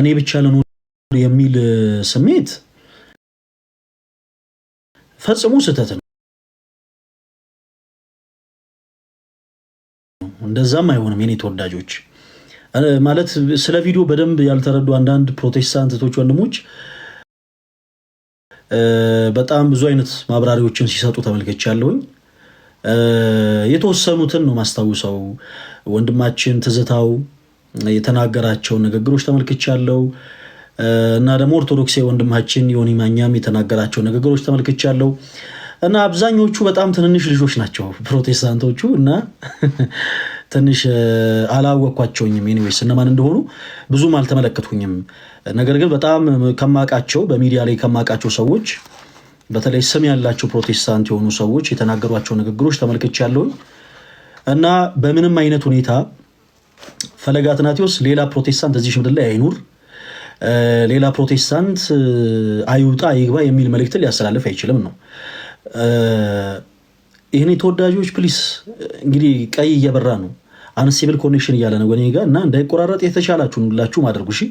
እኔ ብቻ ልኑር የሚል ስሜት ፈጽሞ ስህተት ነው። እንደዛም አይሆንም የኔ ተወዳጆች። ማለት ስለ ቪዲዮ በደንብ ያልተረዱ አንዳንድ ፕሮቴስታንት እህቶች ወንድሞች በጣም ብዙ አይነት ማብራሪያዎችን ሲሰጡ ተመልክቻለሁኝ። የተወሰኑትን ነው ማስታውሰው። ወንድማችን ትዝታው የተናገራቸውን ንግግሮች ተመልክቻለሁ እና ደግሞ ኦርቶዶክስ ወንድማችን ዮኒ ማኛም የተናገራቸው ንግግሮች ተመልክቻለሁ እና አብዛኞቹ በጣም ትንንሽ ልጆች ናቸው ፕሮቴስታንቶቹ እና ትንሽ አላወቅኳቸውኝም። ኤኒዌይስ እነማን እንደሆኑ ብዙም አልተመለከትኩኝም። ነገር ግን በጣም ከማቃቸው በሚዲያ ላይ ከማቃቸው ሰዎች በተለይ ስም ያላቸው ፕሮቴስታንት የሆኑ ሰዎች የተናገሯቸው ንግግሮች ተመልክቻለሁ እና በምንም አይነት ሁኔታ ፈለገ አትናቴዎስ ሌላ ፕሮቴስታንት እዚህ ምድር ላይ አይኑር፣ ሌላ ፕሮቴስታንት አይውጣ አይግባ የሚል መልእክት ሊያስተላልፍ አይችልም ነው። ይህኔ ተወዳጆች ፕሊስ እንግዲህ ቀይ እየበራ ነው፣ አንስቴብል ኮኔክሽን እያለ ነው ወኔ ጋር እና እንዳይቆራረጥ የተቻላችሁን ሁላችሁም አድርጉ እሺ።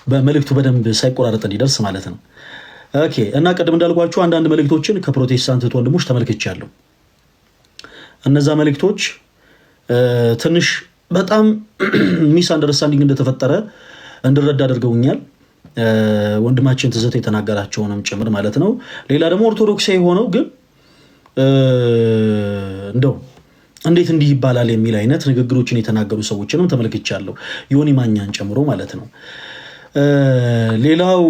በመልእክቱ በደንብ ሳይቆራረጥ እንዲደርስ ማለት ነው። ኦኬ እና ቀደም እንዳልኳችሁ አንዳንድ መልእክቶችን ከፕሮቴስታንት ወንድሞች ተመልክቻለሁ። እነዛ መልእክቶች ትንሽ በጣም ሚስ አንደርስታንዲንግ እንደተፈጠረ እንድረዳ አድርገውኛል። ወንድማችን ትዝታ የተናገራቸውንም ጭምር ማለት ነው። ሌላ ደግሞ ኦርቶዶክስ የሆነው ግን እንደው እንዴት እንዲህ ይባላል የሚል አይነት ንግግሮችን የተናገሩ ሰዎችንም ተመልክቻለሁ፣ ዮኒ ማኛን ጨምሮ ማለት ነው። ሌላው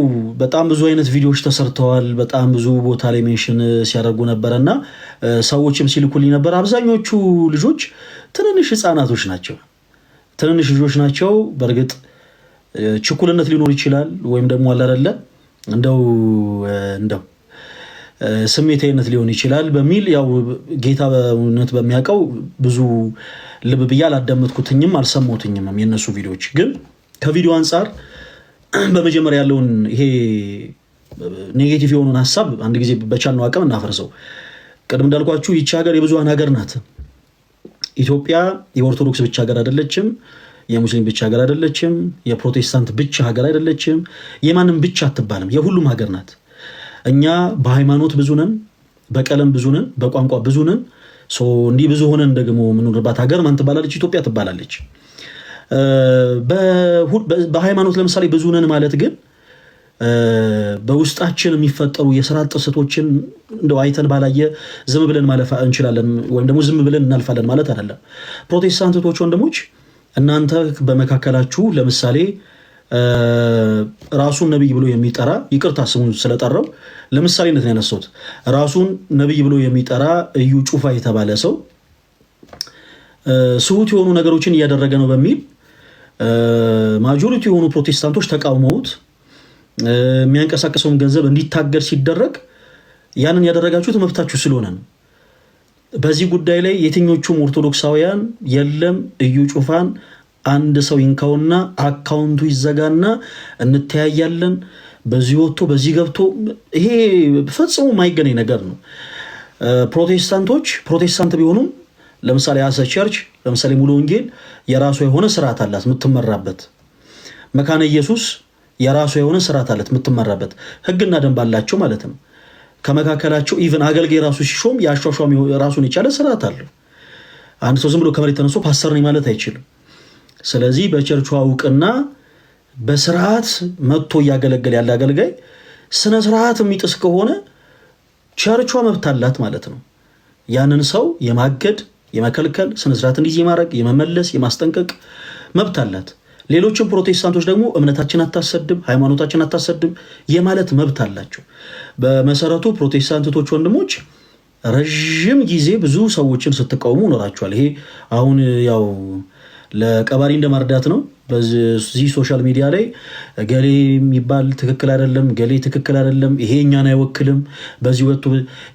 በጣም ብዙ አይነት ቪዲዮዎች ተሰርተዋል። በጣም ብዙ ቦታ ላይ ሜንሽን ሲያደርጉ ነበረና ሰዎችም ሲልኩልኝ ነበር። አብዛኞቹ ልጆች ትንንሽ ህፃናቶች ናቸው፣ ትንንሽ ልጆች ናቸው። በእርግጥ ችኩልነት ሊኖር ይችላል ወይም ደግሞ አላረለ እንደው ስሜታዊነት ሊሆን ይችላል በሚል ያው ጌታ በእውነት በሚያውቀው ብዙ ልብ ብዬ አላዳመጥኩትኝም አልሰማሁትኝም የነሱ ቪዲዮዎች። ግን ከቪዲዮ አንጻር በመጀመሪያ ያለውን ይሄ ኔጌቲቭ የሆነውን ሐሳብ አንድ ጊዜ በቻልነው አቅም እናፈርሰው። ቀደም እንዳልኳችሁ ይህች ሀገር የብዙሃን ሀገር ናት። ኢትዮጵያ የኦርቶዶክስ ብቻ ሀገር አይደለችም፣ የሙስሊም ብቻ ሀገር አይደለችም፣ የፕሮቴስታንት ብቻ ሀገር አይደለችም፣ የማንም ብቻ አትባልም፣ የሁሉም ሀገር ናት። እኛ በሃይማኖት ብዙ ነን፣ በቀለም ብዙ ነን፣ በቋንቋ ብዙ ነን። እንዲህ ብዙ ሆነን ደግሞ የምንኖርባት ሀገር ማን ትባላለች? ኢትዮጵያ ትባላለች። በሃይማኖት ለምሳሌ ብዙ ነን ማለት ግን በውስጣችን የሚፈጠሩ የስራ ጥሰቶችን እንደው አይተን ባላየ ዝም ብለን ማለፍ እንችላለን ወይም ደግሞ ዝም ብለን እናልፋለን ማለት አይደለም። ፕሮቴስታንቶች ወንድሞች እናንተ በመካከላችሁ ለምሳሌ ራሱን ነብይ ብሎ የሚጠራ ይቅርታ ስሙን ስለጠራው ለምሳሌነት ነው ያነሳሁት። ራሱን ነብይ ብሎ የሚጠራ እዩ ጩፋ የተባለ ሰው ስሁት የሆኑ ነገሮችን እያደረገ ነው በሚል ማጆሪቲ የሆኑ ፕሮቴስታንቶች ተቃውመውት የሚያንቀሳቀሰውን ገንዘብ እንዲታገድ ሲደረግ ያንን ያደረጋችሁት መብታችሁ ስለሆነ ነው። በዚህ ጉዳይ ላይ የትኞቹም ኦርቶዶክሳውያን የለም እዩ ጩፋን አንድ ሰው ይንካውና አካውንቱ ይዘጋና እንተያያለን፣ በዚህ ወጥቶ በዚህ ገብቶ፣ ይሄ ፈጽሞ የማይገናኝ ነገር ነው። ፕሮቴስታንቶች ፕሮቴስታንት ቢሆኑም ለምሳሌ አሰ ቸርች ለምሳሌ ሙሉ ወንጌል የራሷ የሆነ ስርዓት አላት የምትመራበት። መካነ ኢየሱስ የራሷ የሆነ ስርዓት አላት የምትመራበት፣ ህግና ደንብ አላቸው ማለት ነው። ከመካከላቸው ኢቭን አገልጋይ ራሱ ሲሾም ያሿሿም ራሱን የቻለ ስርዓት አለው። አንድ ሰው ዝም ብሎ ከመሬት ተነስቶ ፓስተር ነኝ ማለት አይችልም። ስለዚህ በቸርቹ እውቅና በስርዓት መጥቶ እያገለገለ ያለ አገልጋይ ስነ ስርዓት የሚጥስ ከሆነ ቸርቿ መብት አላት ማለት ነው። ያንን ሰው የማገድ የመከልከል ስነ ስርዓት እንዲህ የማድረግ የመመለስ የማስጠንቀቅ መብት አላት። ሌሎችም ፕሮቴስታንቶች ደግሞ እምነታችን አታሰድብ፣ ሃይማኖታችን አታሰድብ የማለት መብት አላቸው። በመሰረቱ ፕሮቴስታንቶች ወንድሞች ረዥም ጊዜ ብዙ ሰዎችን ስትቃውሙ ኖራቸዋል። ይሄ አሁን ያው ለቀባሪ እንደማርዳት ነው። በዚህ ሶሻል ሚዲያ ላይ ገሌ የሚባል ትክክል አይደለም፣ ገሌ ትክክል አይደለም፣ ይሄ እኛን አይወክልም፣ በዚህ ወጥቶ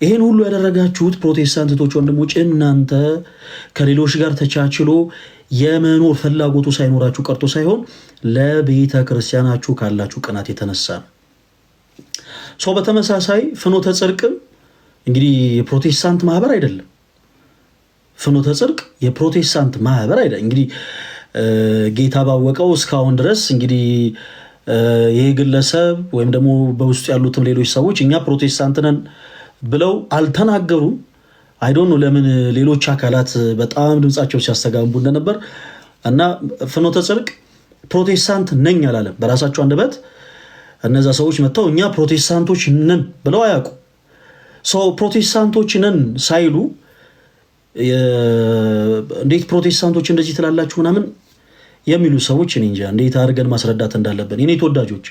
ይሄን ሁሉ ያደረጋችሁት ፕሮቴስታንቶች ወንድሞች እናንተ ከሌሎች ጋር ተቻችሎ የመኖር ፍላጎቱ ሳይኖራችሁ ቀርቶ ሳይሆን ለቤተ ክርስቲያናችሁ ካላችሁ ቅናት የተነሳ ነው። ሰው በተመሳሳይ ፍኖተ ጽድቅም እንግዲህ የፕሮቴስታንት ማህበር አይደለም። ፍኖተ ጽድቅ የፕሮቴስታንት ማህበር አይደለም። እንግዲህ ጌታ ባወቀው እስካሁን ድረስ እንግዲህ ይሄ ግለሰብ ወይም ደግሞ በውስጡ ያሉትም ሌሎች ሰዎች እኛ ፕሮቴስታንት ነን ብለው አልተናገሩም። አይዶን ለምን ሌሎች አካላት በጣም ድምጻቸው ሲያስተጋቡ እንደነበር እና ፍኖተ ጽድቅ ፕሮቴስታንት ነኝ አላለም በራሳቸው አንደበት። እነዛ ሰዎች መጥተው እኛ ፕሮቴስታንቶች ነን ብለው አያውቁ። ሰው ፕሮቴስታንቶች ነን ሳይሉ እንዴት ፕሮቴስታንቶች እንደዚህ ትላላችሁ ምናምን የሚሉ ሰዎች እኔ እንጃ እንዴት አድርገን ማስረዳት እንዳለብን። የኔ ተወዳጆች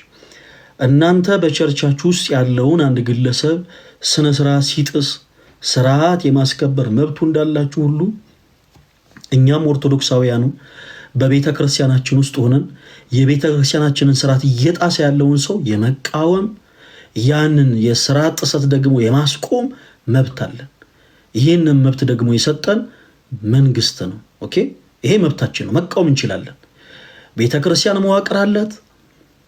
እናንተ በቸርቻችሁ ውስጥ ያለውን አንድ ግለሰብ ስነ ስርዓት ሲጥስ ስርዓት የማስከበር መብቱ እንዳላችሁ ሁሉ እኛም ኦርቶዶክሳውያኑ በቤተ ክርስቲያናችን ውስጥ ሆነን የቤተ ክርስቲያናችንን ስርዓት እየጣሰ ያለውን ሰው የመቃወም ያንን የስርዓት ጥሰት ደግሞ የማስቆም መብት አለን። ይህንን መብት ደግሞ የሰጠን መንግስት ነው። ኦኬ፣ ይሄ መብታችን ነው። መቃወም እንችላለን። ቤተ ክርስቲያን መዋቅር አላት።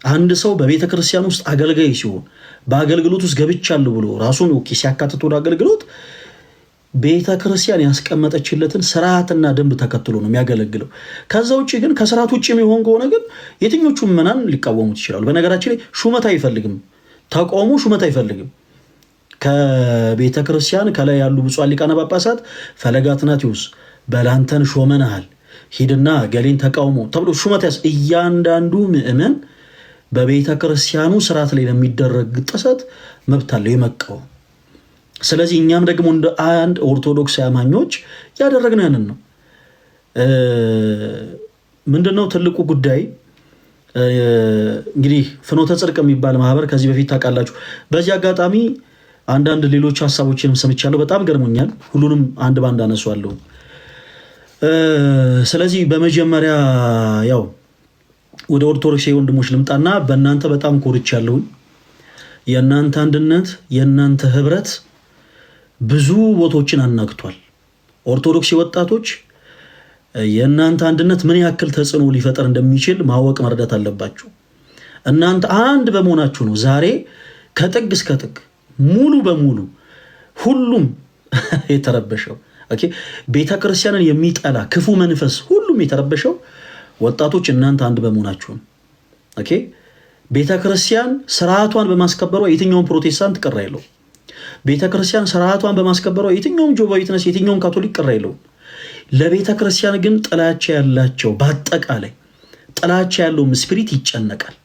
አንድ ሰው በቤተ ክርስቲያን ውስጥ አገልጋይ ሲሆን በአገልግሎት ውስጥ ገብቻለሁ ብሎ ራሱን ሲያካትት ወደ አገልግሎት ቤተ ክርስቲያን ያስቀመጠችለትን ስርዓትና ደንብ ተከትሎ ነው የሚያገለግለው። ከዛ ውጭ ግን ከስርዓት ውጭ የሚሆን ከሆነ ግን የትኞቹ ምዕመናን ሊቃወሙት ይችላሉ። በነገራችን ላይ ሹመት አይፈልግም፣ ተቃውሞ ሹመት አይፈልግም። ከቤተ ክርስቲያን ከላይ ያሉ ብፁዓን ሊቃነ ጳጳሳት ፈለገ አትናቴዎስ በላንተን ሾመናሃል ሂድና ገሌን ተቃውሞ ተብሎ ሹመት እያንዳንዱ ምዕመን በቤተ ክርስቲያኑ ስርዓት ላይ ለሚደረግ ጥሰት መብት አለው የመቃወም። ስለዚህ እኛም ደግሞ እንደ አንድ ኦርቶዶክስ አማኞች ያደረግነው ያንን ነው። ምንድነው ትልቁ ጉዳይ? እንግዲህ ፍኖተ ጽድቅ የሚባል ማህበር ከዚህ በፊት ታውቃላችሁ። በዚህ አጋጣሚ አንዳንድ ሌሎች ሀሳቦችንም ሰምቻለሁ። በጣም ገርሞኛል። ሁሉንም አንድ ባንድ አነሷለሁ። ስለዚህ በመጀመሪያ ያው ወደ ኦርቶዶክስ ወንድሞች ልምጣና በእናንተ በጣም ኮርቻለሁኝ። የእናንተ አንድነት የእናንተ ህብረት ብዙ ቦታዎችን አናግቷል። ኦርቶዶክስ ወጣቶች የእናንተ አንድነት ምን ያክል ተጽዕኖ ሊፈጠር እንደሚችል ማወቅ መረዳት አለባችሁ። እናንተ አንድ በመሆናችሁ ነው ዛሬ ከጥግ እስከ ጥግ ሙሉ በሙሉ ሁሉም የተረበሸው። ኦኬ፣ ቤተ ክርስቲያንን የሚጠላ ክፉ መንፈስ ሁሉም የተረበሸው ወጣቶች እናንተ አንድ በመሆናችሁ ነው። ኦኬ፣ ቤተ ክርስቲያን ስርዓቷን በማስከበሯ የትኛውን ፕሮቴስታንት ቅር አይለው። ቤተ ክርስቲያን ስርዓቷን በማስከበሯ የትኛውም ጆባ ዊትነስ የትኛውም ካቶሊክ ቅር አይለው። ለቤተ ክርስቲያን ግን ጥላቻ ያላቸው በአጠቃላይ ጥላቻ ያለው ስፒሪት ይጨነቃል።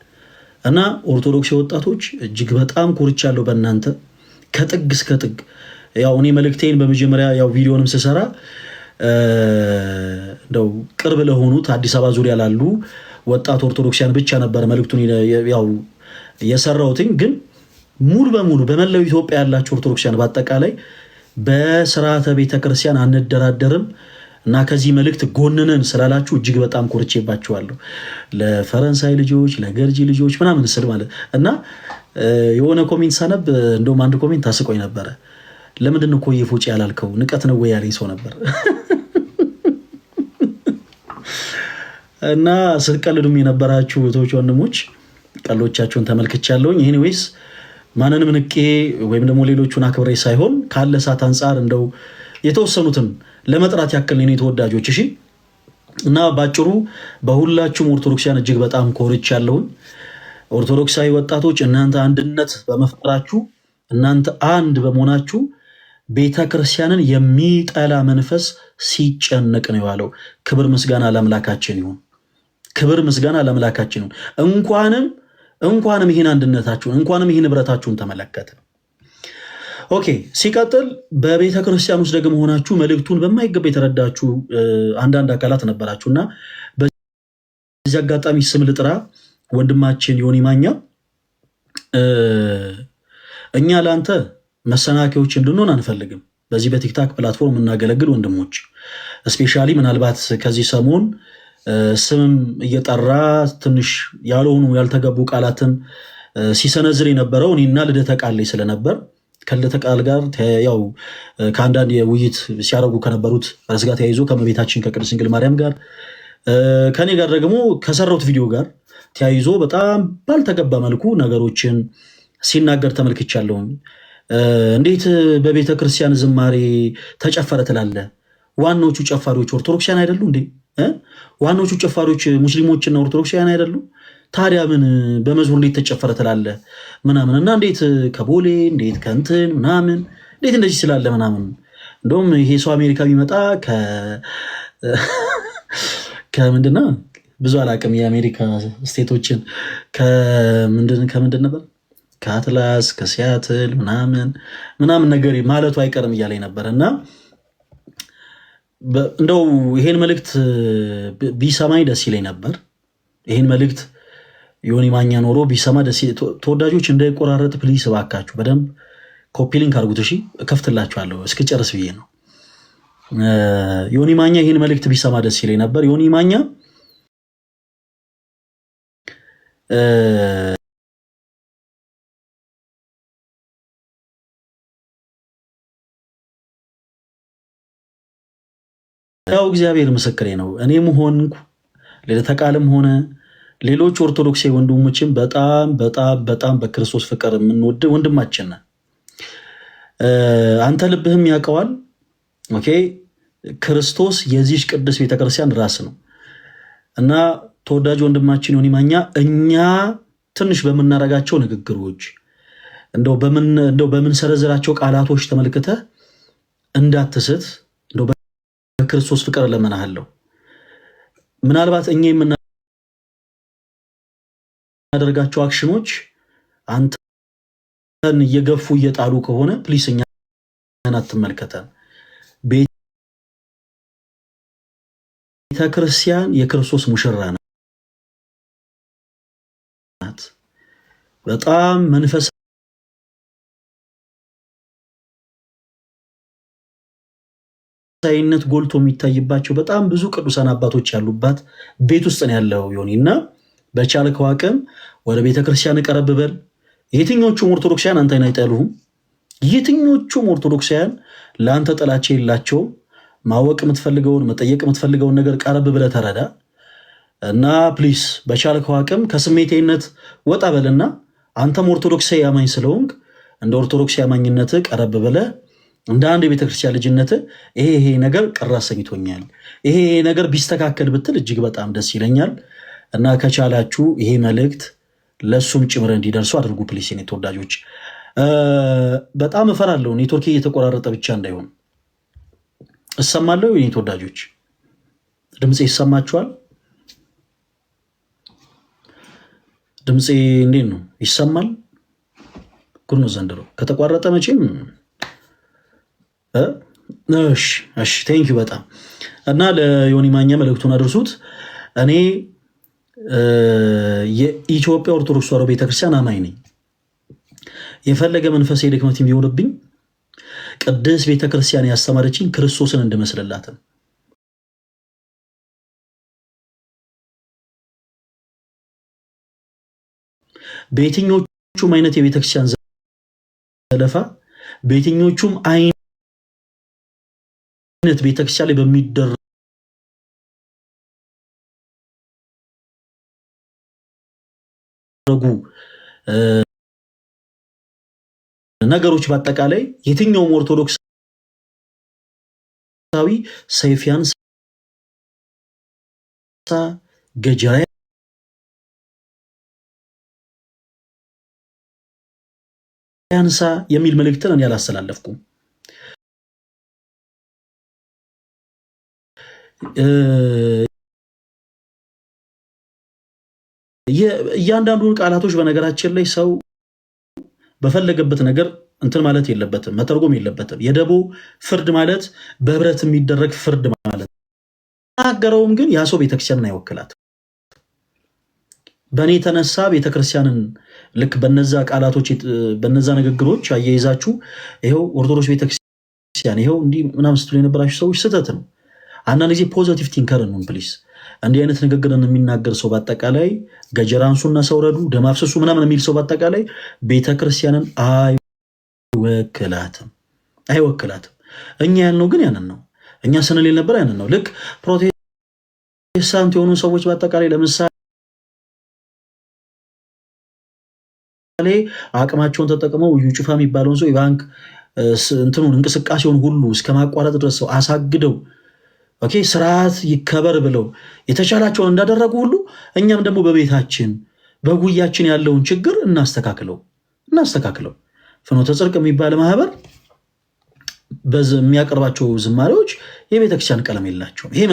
እና ኦርቶዶክስ ወጣቶች እጅግ በጣም ኮርቻለሁ በእናንተ ከጥግ እስከ ጥግ። ያው እኔ መልእክቴን በመጀመሪያ ያው ቪዲዮንም ስሰራ እንደው ቅርብ ለሆኑት አዲስ አበባ ዙሪያ ላሉ ወጣት ኦርቶዶክሲያን ብቻ ነበር መልእክቱን ያው የሰራሁትኝ። ግን ሙሉ በሙሉ በመላው ኢትዮጵያ ያላችሁ ኦርቶዶክሲያን በአጠቃላይ በስርዓተ ቤተክርስቲያን አንደራደርም እና ከዚህ መልእክት ጎንነን ስላላችሁ እጅግ በጣም ኮርቼባችኋለሁ። ለፈረንሳይ ልጆች ለገርጂ ልጆች ምናምን ስል ማለት እና የሆነ ኮሜንት ሳነብ እንደውም አንድ ኮሜንት ታስቆኝ ነበረ። ለምንድን ነው ኮዬ ፎጭ ያላልከው ንቀት ነው ወይ ያለኝ ሰው ነበር። እና ስትቀልዱም የነበራችሁ እህቶች ወንድሞች ቀሎቻችሁን ተመልክቻለሁኝ። ኤኒዌይስ ማንንም ንቄ ወይም ደግሞ ሌሎቹን አክብሬ ሳይሆን ካለ ሰዓት አንጻር እንደው የተወሰኑትን ለመጥራት ያክል የኔ ተወዳጆች እሺ። እና ባጭሩ በሁላችሁም ኦርቶዶክሳውያን እጅግ በጣም ኮርቻለሁኝ። ኦርቶዶክሳዊ ወጣቶች እናንተ አንድነት በመፍጠራችሁ እናንተ አንድ በመሆናችሁ ቤተ ክርስቲያንን የሚጠላ መንፈስ ሲጨነቅ ነው የዋለው። ክብር ምስጋና ለአምላካችን ይሁን። ክብር ምስጋና ለአምላካችን ይሁን። እንኳንም ይህን አንድነታችሁን እንኳንም ይህን ህብረታችሁን ተመለከተ። ኦኬ፣ ሲቀጥል በቤተ ክርስቲያን ውስጥ ደግሞ ሆናችሁ መልእክቱን በማይገባ የተረዳችሁ አንዳንድ አካላት ነበራችሁ እና በዚህ አጋጣሚ ስም ልጥራ። ወንድማችን ዮኒ ማኛ እኛ ለአንተ መሰናከያዎች እንድንሆን አንፈልግም። በዚህ በቲክታክ ፕላትፎርም የምናገለግል ወንድሞች እስፔሻሊ ምናልባት ከዚህ ሰሞን ስምም እየጠራ ትንሽ ያልሆኑ ያልተገቡ ቃላትን ሲሰነዝር የነበረው እኔና ልደተ ቃል ላይ ስለነበር ከልደተ ቃል ጋር ያው ከአንዳንድ የውይይት ሲያደርጉ ከነበሩት ርዕስ ጋር ተያይዞ ከመቤታችን ከቅድስት ድንግል ማርያም ጋር ከኔ ጋር ደግሞ ከሰራሁት ቪዲዮ ጋር ተያይዞ በጣም ባልተገባ መልኩ ነገሮችን ሲናገር ተመልክቻለሁኝ። እንዴት በቤተ ክርስቲያን ዝማሬ ተጨፈረ ትላለህ? ዋናዎቹ ጨፋሪዎች ኦርቶዶክሲያን አይደሉ እንዴ? ዋናዎቹ ጨፋሪዎች ሙስሊሞችና ኦርቶዶክሲያን አይደሉ? ታዲያ ምን በመዝሙር እንዴት ተጨፈረ ትላለህ ምናምን እና እንዴት ከቦሌ እንዴት ከእንትን ምናምን እንዴት እንደዚህ ስላለ ምናምን እንደውም ይሄ ሰው አሜሪካ ቢመጣ ከምንድነው ብዙ አላቅም የአሜሪካ ስቴቶችን ከምንድን ነበር ከአትላስ ከሲያትል ምናምን ነገር ማለቱ አይቀርም እያለኝ ነበር እና እንደው ይሄን መልእክት ቢሰማኝ ደስ ይለኝ ነበር። ይሄን መልእክት ዮኒ ማኛ ኖሮ ቢሰማ ደስ ተወዳጆች እንዳይቆራረጥ ፕሊስ እባካችሁ በደንብ ኮፒ ሊንክ አድርጉት። እሺ እከፍትላችኋለሁ እስክጨርስ ብዬ ነው። ዮኒ ማኛ ይሄን መልእክት ቢሰማ ደስ ይለኝ ነበር። ዮኒ ማኛ ያው እግዚአብሔር ምስክሬ ነው። እኔም ሆንኩ ለተቃልም ሆነ ሌሎች ኦርቶዶክስ ወንድሞችን በጣም በጣም በጣም በክርስቶስ ፍቅር የምንወድ ወንድማችን ነን። አንተ ልብህም ያውቀዋል። ኦኬ ክርስቶስ የዚህ ቅዱስ ቤተክርስቲያን ራስ ነው እና ተወዳጅ ወንድማችን ዮኒ ማኛ እኛ ትንሽ በምናረጋቸው ንግግሮች እንደው በምንሰረዝራቸው ቃላቶች ተመልክተህ እንዳትስት እንደው በክርስቶስ ፍቅር ለመናሃለሁ። ምናልባት እኛ የምናደርጋቸው አክሽኖች አንተን እየገፉ እየጣሉ ከሆነ ፕሊስ እኛን አትመልከተን። ቤተክርስቲያን የክርስቶስ ሙሽራ ናት። በጣም መንፈሳዊነት ጎልቶ የሚታይባቸው በጣም ብዙ ቅዱሳን አባቶች ያሉባት ቤት ውስጥ ነው ያለው ዮኒ እና በቻልከው አቅም ወደ ቤተክርስቲያን ቀረብ በል። የትኞቹም ኦርቶዶክሳውያን አንተን አይጠሉህም። የትኞቹም ኦርቶዶክሳውያን ለአንተ ጥላቻ የላቸውም። ማወቅ የምትፈልገውን መጠየቅ የምትፈልገውን ነገር ቀረብ ብለህ ተረዳ እና ፕሊስ በቻልከው አቅም ከስሜቴነት ወጣ በልና አንተም ኦርቶዶክሳዊ አማኝ ስለሆንክ እንደ ኦርቶዶክሳዊ አማኝነት ቀረብ ብለህ እንደ አንድ የቤተክርስቲያን ልጅነት ይሄ ነገር ቅር አሰኝቶኛል፣ ይሄ ነገር ቢስተካከል ብትል እጅግ በጣም ደስ ይለኛል እና ከቻላችሁ ይሄ መልእክት ለሱም ጭምር እንዲደርሱ አድርጉ ፕሊስ። የኔ ተወዳጆች በጣም እፈራለሁ ኔትወርክ እየተቆራረጠ ብቻ እንዳይሆን። እሰማለሁ የኔ ተወዳጆች ድምፄ ይሰማችኋል? ድምፄ እንዴት ነው? ይሰማል? ጉድ ነው ዘንድሮ ከተቋረጠ መቼም እሺ ቴንኪዩ በጣም እና ለዮኒ ማኛ መልእክቱን አድርሱት። እኔ የኢትዮጵያ ኦርቶዶክስ ተዋሕዶ ቤተክርስቲያን አማኝ ነኝ። የፈለገ መንፈሳዊ ድክመት ቢሆንብኝ ቅድስት ቤተክርስቲያን ያስተማረችኝ ክርስቶስን እንድመስልላትን በየትኞቹም አይነት የቤተክርስቲያን ዘለፋ በየትኞቹም አይነት ቤተክርስቲያን ላይ በሚደረጉ ነገሮች በአጠቃላይ የትኛውም ኦርቶዶክሳዊ ሰይፍ ያንሳ፣ ገጀራ ያንሳ የሚል መልእክትን እኔ አላስተላለፍኩም። እያንዳንዱን ቃላቶች በነገራችን ላይ ሰው በፈለገበት ነገር እንትን ማለት የለበትም፣ መተርጎም የለበትም። የደቦ ፍርድ ማለት በህብረት የሚደረግ ፍርድ ማለት ተናገረውም፣ ግን ያ ሰው ቤተክርስቲያንን አይወክላት። በእኔ የተነሳ ቤተክርስቲያንን ልክ በነዛ ቃላቶች በነዛ ንግግሮች አያይዛችሁ ይኸው ኦርቶዶክስ ቤተክርስቲያን ይኸው እንዲህ ምናምን ስትሉ የነበራችሁ ሰዎች ስህተት ነው። አንዳንድ ጊዜ ፖዘቲቭ ቲንከር ነው ፕሊስ። እንዲህ አይነት ንግግርን የሚናገር ሰው በአጠቃላይ ገጀራንሱና ሰውረዱ ደም አፍስሱ ምናምን የሚል ሰው በአጠቃላይ ቤተክርስቲያንን አይወክላትም። እኛ ያልነው ግን ያንን ነው። እኛ ስንል ነበር ያንን ነው። ልክ ፕሮቴስታንት የሆኑ ሰዎች በአጠቃላይ ለምሳሌ አቅማቸውን ተጠቅመው እዩ ጩፋ የሚባለውን ሰው የባንክ እንትኑን እንቅስቃሴውን ሁሉ እስከ ማቋረጥ ድረስ ሰው አሳግደው ስርዓት ይከበር ብለው የተቻላቸውን እንዳደረጉ ሁሉ እኛም ደግሞ በቤታችን በጉያችን ያለውን ችግር እናስተካክለው። ፍኖተ ጽድቅ የሚባል ማህበር የሚያቀርባቸው ዝማሬዎች የቤተክርስቲያን ቀለም የላቸውም። ይሄ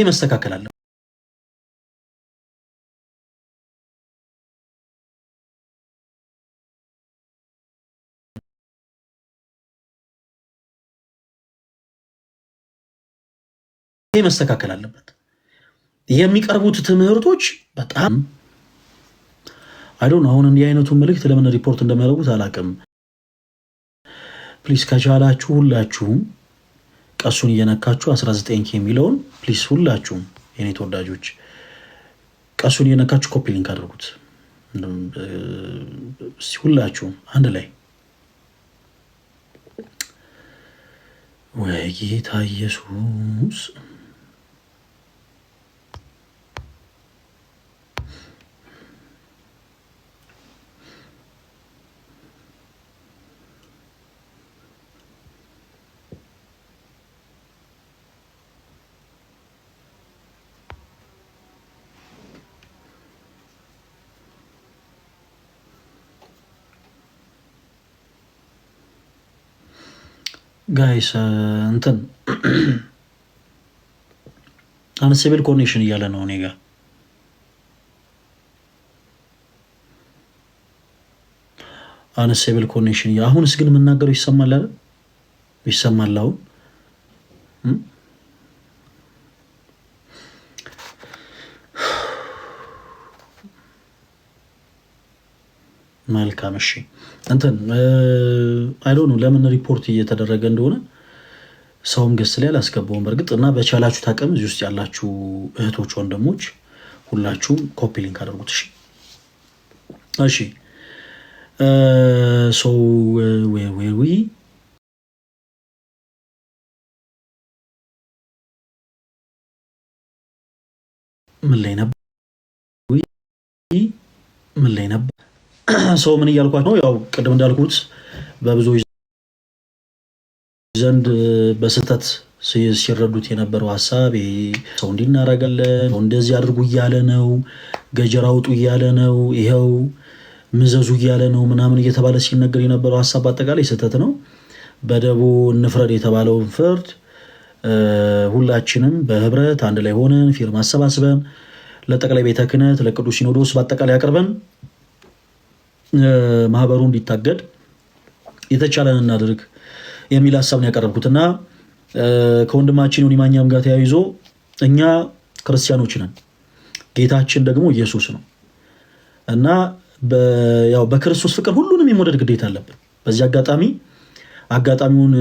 መስተካከል አለ። ይሄ መስተካከል አለበት። የሚቀርቡት ትምህርቶች በጣም አይዶን አሁን እንዲህ አይነቱ መልእክት ለምን ሪፖርት እንደሚያደርጉት አላውቅም። ፕሊስ ከቻላችሁ ሁላችሁም ቀሱን እየነካችሁ 19 የሚለውን ፕሊስ ሁላችሁም የኔ ተወዳጆች ቀሱን እየነካችሁ ኮፒ ሊንክ አድርጉት። ሁላችሁም አንድ ላይ ወይ ጌታ ኢየሱስ ጋይስ እንትን አንስቴብል ኮኔክሽን እያለ ነው እኔ ጋር። አንስቴብል ኮኔክሽን አሁንስ ግን የምናገረው ይሰማል አይደል? ይሰማል አሁን መልካም። እሺ እንትን አይ ዶንት ኖ ለምን ሪፖርት እየተደረገ እንደሆነ ሰውም ገስ ላይ አላስገባውም በእርግጥ እና በቻላችሁ ታቀም እዚህ ውስጥ ያላችሁ እህቶች ወንድሞች ሁላችሁም ኮፒ ሊንክ አድርጉት። እሺ እሺ ሶ ዊ ምን ላይ ነበር ሰው ምን እያልኳት ነው? ያው ቅድም እንዳልኩት በብዙዎች ዘንድ በስህተት ሲረዱት የነበረው ሀሳብ ሰው እንዲናረጋለን እንደዚህ አድርጉ እያለ ነው፣ ገጀራ አውጡ እያለ ነው፣ ይኸው ምዘዙ እያለ ነው ምናምን እየተባለ ሲነገር የነበረው ሀሳብ በአጠቃላይ ስህተት ነው። በደቦ እንፍረድ የተባለውን ፍርድ ሁላችንም በህብረት አንድ ላይ ሆነን ፊርማ አሰባስበን ለጠቅላይ ቤተ ክህነት ለቅዱስ ሲኖዶስ በአጠቃላይ አቅርበን ማህበሩ እንዲታገድ የተቻለን እናድርግ የሚል ሀሳብ ነው ያቀረብኩትና ከወንድማችን ዮኒ ማኛም ጋር ተያይዞ እኛ ክርስቲያኖች ነን፣ ጌታችን ደግሞ ኢየሱስ ነው እና ያው በክርስቶስ ፍቅር ሁሉንም የመውደድ ግዴታ አለብን። በዚህ አጋጣሚውን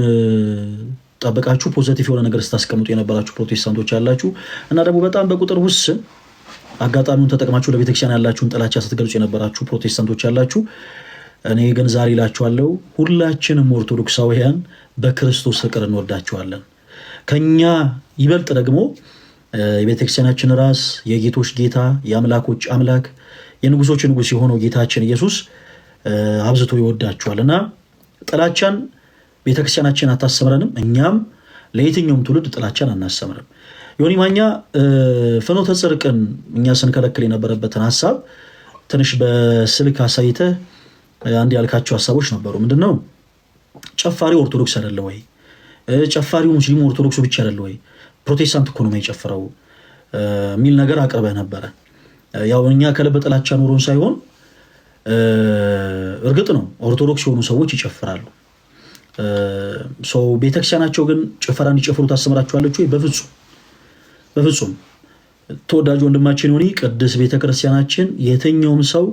ጠብቃችሁ ፖዚቲቭ የሆነ ነገር ስታስቀምጡ የነበራችሁ ፕሮቴስታንቶች ያላችሁ እና ደግሞ በጣም በቁጥር ውስን አጋጣሚውን ተጠቅማችሁ ለቤተክርስቲያን ያላችሁን ጥላቻ ስትገልጹ የነበራችሁ ፕሮቴስታንቶች ያላችሁ፣ እኔ ግን ዛሬ እላችኋለሁ ሁላችንም ኦርቶዶክሳውያን በክርስቶስ ፍቅር እንወዳችኋለን። ከኛ ይበልጥ ደግሞ የቤተክርስቲያናችን ራስ የጌቶች ጌታ የአምላኮች አምላክ የንጉሶች ንጉስ የሆነው ጌታችን ኢየሱስ አብዝቶ ይወዳችኋልና ጥላቻን ቤተክርስቲያናችን አታስተምረንም፣ እኛም ለየትኛውም ትውልድ ጥላቻን አናስተምርም። ዮኒ ማኛ ፍኖተ ጽድቅን እኛ ስንከለክል የነበረበትን ሀሳብ ትንሽ በስልክ አሳይተህ አንድ ያልካቸው ሀሳቦች ነበሩ። ምንድነው? ጨፋሪው ኦርቶዶክስ አይደለ ወይ? ጨፋሪው ሙስሊሙ ኦርቶዶክሱ ብቻ አይደለ ወይ? ፕሮቴስታንት እኮ ነው የጨፈረው የሚል ነገር አቅርበህ ነበረ። ያው እኛ ከልብ ጥላቻ ኑሮን ሳይሆን እርግጥ ነው ኦርቶዶክስ የሆኑ ሰዎች ይጨፍራሉ። ቤተክርስቲያናቸው ግን ጭፈራ እንዲጨፍሩ ታስተምራቸዋለች ወይ? በፍጹም። ተወዳጅ ወንድማችን ዮኒ ቅድስት ቤተክርስቲያናችን የትኛውም ሰው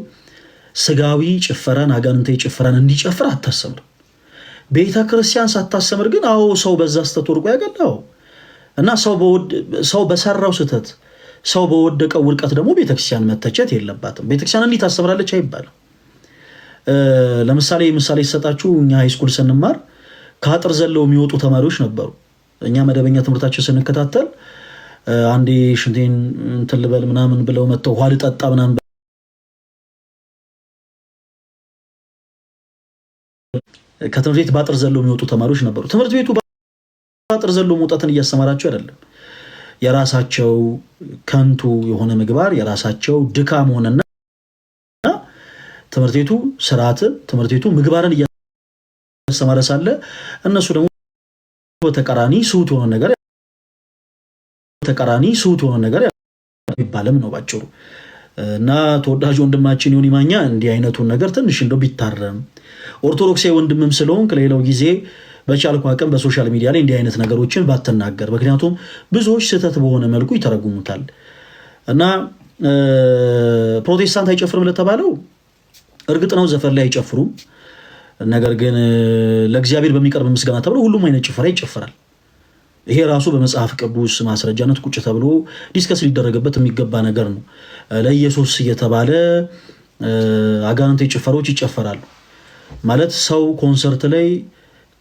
ስጋዊ ጭፈራን አጋንንታዊ ጭፈራን እንዲጨፍር አታስተምር። ቤተክርስቲያን ሳታስተምር ግን አዎ ሰው በዛ ስተት ወድቆ ያገላው እና ሰው በሰራው ስተት ሰው በወደቀው ውድቀት ደግሞ ቤተክርስቲያን መተቸት የለባትም። ቤተክርስቲያን እንዲህ ታስተምራለች አይባልም። ለምሳሌ ሲሰጣችሁ እኛ ሃይስኩል ስንማር ከአጥር ዘለው የሚወጡ ተማሪዎች ነበሩ። እኛ መደበኛ ትምህርታችን ስንከታተል አንዴ ሽንቴን እንትን ልበል ምናምን ብለው መጥተው ውሃ ልጠጣ ምናምን ከትምህርት ቤት በአጥር ዘለው የሚወጡ ተማሪዎች ነበሩ። ትምህርት ቤቱ በአጥር ዘለው መውጣትን እያስተማራቸው አይደለም። የራሳቸው ከንቱ የሆነ ምግባር የራሳቸው ድካም ሆነና ትምህርት ቤቱ ስርዓትን ትምህርት ቤቱ ምግባርን እያስተማረ ሳለ እነሱ ደግሞ በተቃራኒ ስሁት የሆነ ነገር ይባልም ነው ባጭሩ። እና ተወዳጅ ወንድማችን ዮኒ ማኛ እንዲህ አይነቱን ነገር ትንሽ እንደው ቢታረም ኦርቶዶክሳዊ ወንድምም ስለሆንክ ሌላው ጊዜ በቻልኩ አቅም በሶሻል ሚዲያ ላይ እንዲህ አይነት ነገሮችን ባትናገር፣ ምክንያቱም ብዙዎች ስህተት በሆነ መልኩ ይተረጉሙታል። እና ፕሮቴስታንት አይጨፍርም ለተባለው እርግጥ ነው ዘፈን ላይ አይጨፍሩም። ነገር ግን ለእግዚአብሔር በሚቀርብ ምስጋና ተብሎ ሁሉም አይነት ጭፈራ ይጨፍራል። ይሄ ራሱ በመጽሐፍ ቅዱስ ማስረጃነት ቁጭ ተብሎ ዲስከስ ሊደረግበት የሚገባ ነገር ነው። ለኢየሱስ እየተባለ አጋንንታዊ ጭፈራዎች ይጨፈራሉ ማለት ሰው ኮንሰርት ላይ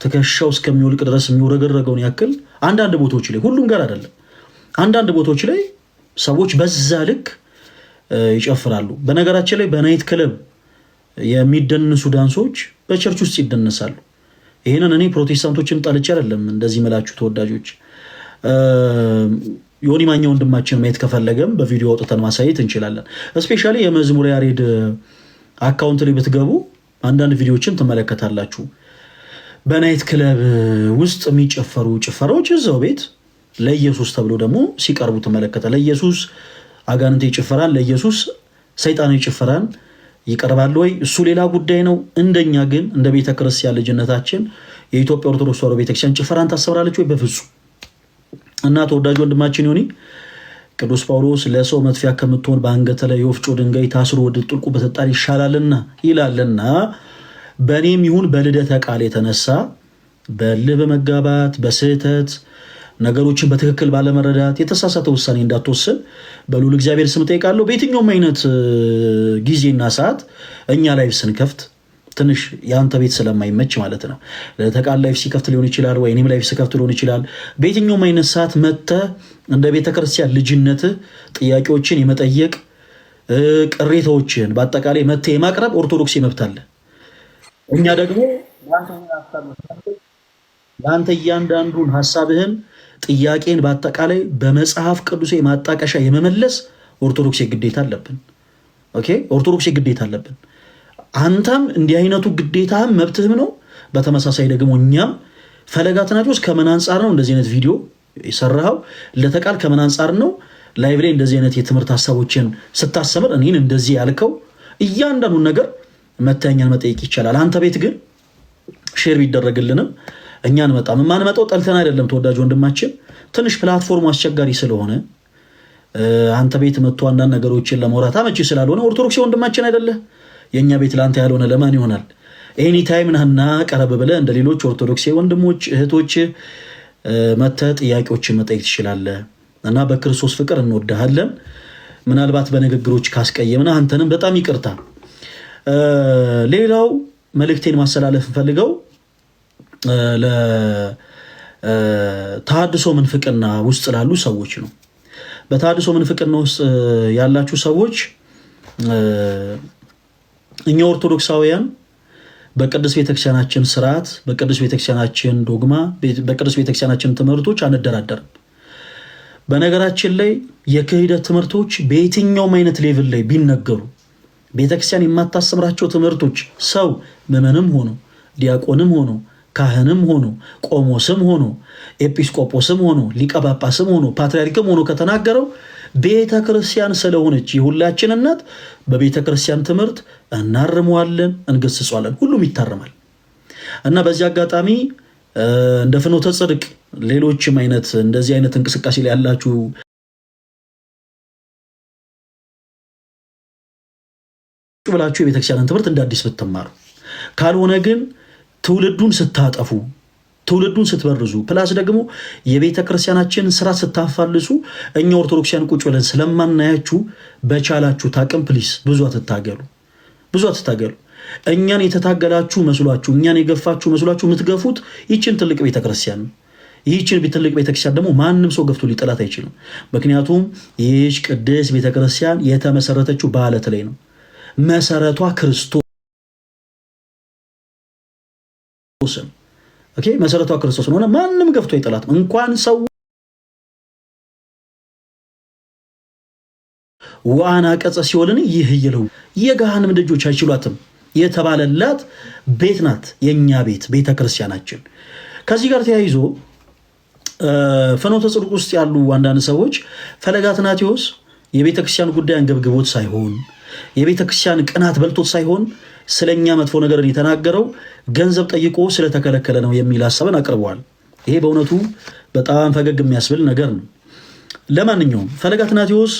ትከሻው እስከሚወልቅ ድረስ የሚወረገረገውን ያክል አንዳንድ ቦታዎች ላይ ሁሉም ጋር አይደለም፣ አንዳንድ ቦታዎች ላይ ሰዎች በዛ ልክ ይጨፍራሉ። በነገራችን ላይ በናይት ክለብ የሚደንሱ ዳንሶች በቸርች ውስጥ ይደነሳሉ። ይሄንን እኔ ፕሮቴስታንቶችን ጠልቼ አይደለም እንደዚህ መላችሁ ተወዳጆች። ዮኒ ማኛ ወንድማችን ማየት ከፈለገም በቪዲዮ አውጥተን ማሳየት እንችላለን። እስፔሻሊ የመዝሙር ያሬድ አካውንት ላይ ብትገቡ አንዳንድ ቪዲዮዎችን ትመለከታላችሁ። በናይት ክለብ ውስጥ የሚጨፈሩ ጭፈራዎች እዛው ቤት ለኢየሱስ ተብሎ ደግሞ ሲቀርቡ ትመለከታል። ለኢየሱስ አጋንንታዊ ጭፈራን፣ ለኢየሱስ ሰይጣናዊ ጭፈራን ይቀርባል ወይ? እሱ ሌላ ጉዳይ ነው። እንደኛ ግን እንደ ቤተክርስቲያን ልጅነታችን የኢትዮጵያ ኦርቶዶክስ ተዋሕዶ ቤተክርስቲያን ጭፈራን ታሰብራለች ወይ? በፍጹም። እና ተወዳጅ ወንድማችን ዮኒ ቅዱስ ጳውሎስ ለሰው መጥፊያ ከምትሆን በአንገተ ላይ የወፍጮ ድንጋይ ታስሮ ወደ ጥልቁ በተጣል ይሻላልና ይላልና በእኔም ይሁን በልደተ ቃል የተነሳ በልህ በመጋባት በስህተት ነገሮችን በትክክል ባለመረዳት የተሳሳተ ውሳኔ እንዳትወስን በልዑል እግዚአብሔር ስም ጠይቃለሁ። በየትኛውም አይነት ጊዜና ሰዓት እኛ ላይፍ ስንከፍት ትንሽ የአንተ ቤት ስለማይመች ማለት ነው። ለተቃል ላይፍ ሲከፍት ሊሆን ይችላል፣ ወይ እኔም ላይፍ ሲከፍት ሊሆን ይችላል። በየትኛውም አይነት ሰዓት መጥተህ እንደ ቤተክርስቲያን ልጅነትህ ጥያቄዎችን የመጠየቅ ቅሬታዎችን በአጠቃላይ መጥተህ የማቅረብ ኦርቶዶክስ መብት አለ። እኛ ደግሞ ለአንተ እያንዳንዱን ሀሳብህን ጥያቄን በአጠቃላይ በመጽሐፍ ቅዱስ ማጣቀሻ የመመለስ ኦርቶዶክስ ግዴታ አለብን። ኦኬ፣ ኦርቶዶክስ ግዴታ አለብን። አንተም እንዲህ አይነቱ ግዴታህም መብትህም ነው። በተመሳሳይ ደግሞ እኛም ፈለገ አትናቴዎስ ከምን አንጻር ነው እንደዚህ አይነት ቪዲዮ የሰራኸው? ለተቃል ከምን አንጻር ነው ላይቭ ላይ እንደዚህ አይነት የትምህርት ሀሳቦችን ስታስተምር እኔን እንደዚህ ያልከው? እያንዳንዱን ነገር መተኛን መጠየቅ ይቻላል። አንተ ቤት ግን ሼር ቢደረግልንም እኛ አንመጣም። የማንመጣው ጠልተን አይደለም ተወዳጅ ወንድማችን፣ ትንሽ ፕላትፎርሙ አስቸጋሪ ስለሆነ አንተ ቤት መጥቶ አንዳንድ ነገሮችን ለማውራት አመቺ ስላልሆነ ኦርቶዶክስ ወንድማችን አይደለህ። የእኛ ቤት ለአንተ ያልሆነ ለማን ይሆናል? ኤኒ ታይም ናህና ቀረብ ብለህ እንደ ሌሎች ኦርቶዶክስ ወንድሞች እህቶች መተህ ጥያቄዎችን መጠየቅ ትችላለህ። እና በክርስቶስ ፍቅር እንወድሃለን። ምናልባት በንግግሮች ካስቀየምና አንተንም በጣም ይቅርታ። ሌላው መልእክቴን ማስተላለፍ እንፈልገው ለተሐድሶ ምንፍቅና ውስጥ ላሉ ሰዎች ነው። በተሐድሶ ምንፍቅና ውስጥ ያላችሁ ሰዎች እኛ ኦርቶዶክሳውያን በቅዱስ ቤተክርስቲያናችን ስርዓት፣ በቅዱስ ቤተክርስቲያናችን ዶግማ፣ በቅዱስ ቤተክርስቲያናችን ትምህርቶች አንደራደርም። በነገራችን ላይ የክህደት ትምህርቶች በየትኛውም አይነት ሌቭል ላይ ቢነገሩ ቤተክርስቲያን የማታስተምራቸው ትምህርቶች ሰው ምዕመንም ሆኖ ዲያቆንም ሆኖ ካህንም ሆኖ ቆሞስም ሆኖ ኤጲስቆጶስም ሆኖ ሊቀ ጳጳስም ሆኖ ፓትርያርክም ሆኖ ከተናገረው ቤተ ክርስቲያን ስለሆነች የሁላችን እናት በቤተ ክርስቲያን ትምህርት እናርመዋለን፣ እንገስጸዋለን። ሁሉም ይታረማል። እና በዚህ አጋጣሚ እንደ ፍኖተ ጽድቅ ሌሎችም አይነት እንደዚህ አይነት እንቅስቃሴ ላይ ያላችሁ ብላችሁ የቤተክርስቲያንን ትምህርት እንደ አዲስ ብትማሩ፣ ካልሆነ ግን ትውልዱን ስታጠፉ፣ ትውልዱን ስትበርዙ፣ ፕላስ ደግሞ የቤተ ክርስቲያናችን ስራ ስታፋልሱ እኛ ኦርቶዶክሲያን ቁጭ ብለን ስለማናያችሁ በቻላችሁ ታቅም ፕሊስ ብዙ አትታገሉ። እኛን የተታገላችሁ መስሏችሁ፣ እኛን የገፋችሁ መስሏችሁ የምትገፉት ይችን ትልቅ ቤተክርስቲያን ነው። ይህችን ትልቅ ቤተክርስቲያን ደግሞ ማንም ሰው ገፍቶ ሊጠላት አይችልም። ምክንያቱም ይህች ቅድስት ቤተክርስቲያን የተመሰረተችው በዓለት ላይ ነው። መሰረቷ ክርስቶስ መሰረቷ ክርስቶስ ነው። ማንም ገፍቶ አይጠላትም። እንኳን ሰው ዋና ቀጸ ሲኦልን ይህይለው የገሃነም ደጆች አይችሏትም የተባለላት ቤት ናት የኛ ቤት ቤተክርስቲያናችን። ከዚህ ጋር ተያይዞ ፍኖተ ጽድቅ ውስጥ ያሉ አንዳንድ ሰዎች ፈለገ አትናቴዎስ የቤተክርስቲያን ጉዳይ አንገብግቦት ሳይሆን የቤተክርስቲያን ቅናት በልቶት ሳይሆን ስለኛ መጥፎ ነገርን የተናገረው ገንዘብ ጠይቆ ስለተከለከለ ነው የሚል ሐሳብን አቅርበዋል። ይሄ በእውነቱ በጣም ፈገግ የሚያስብል ነገር ነው። ለማንኛውም ፈለገ አትናቴዎስ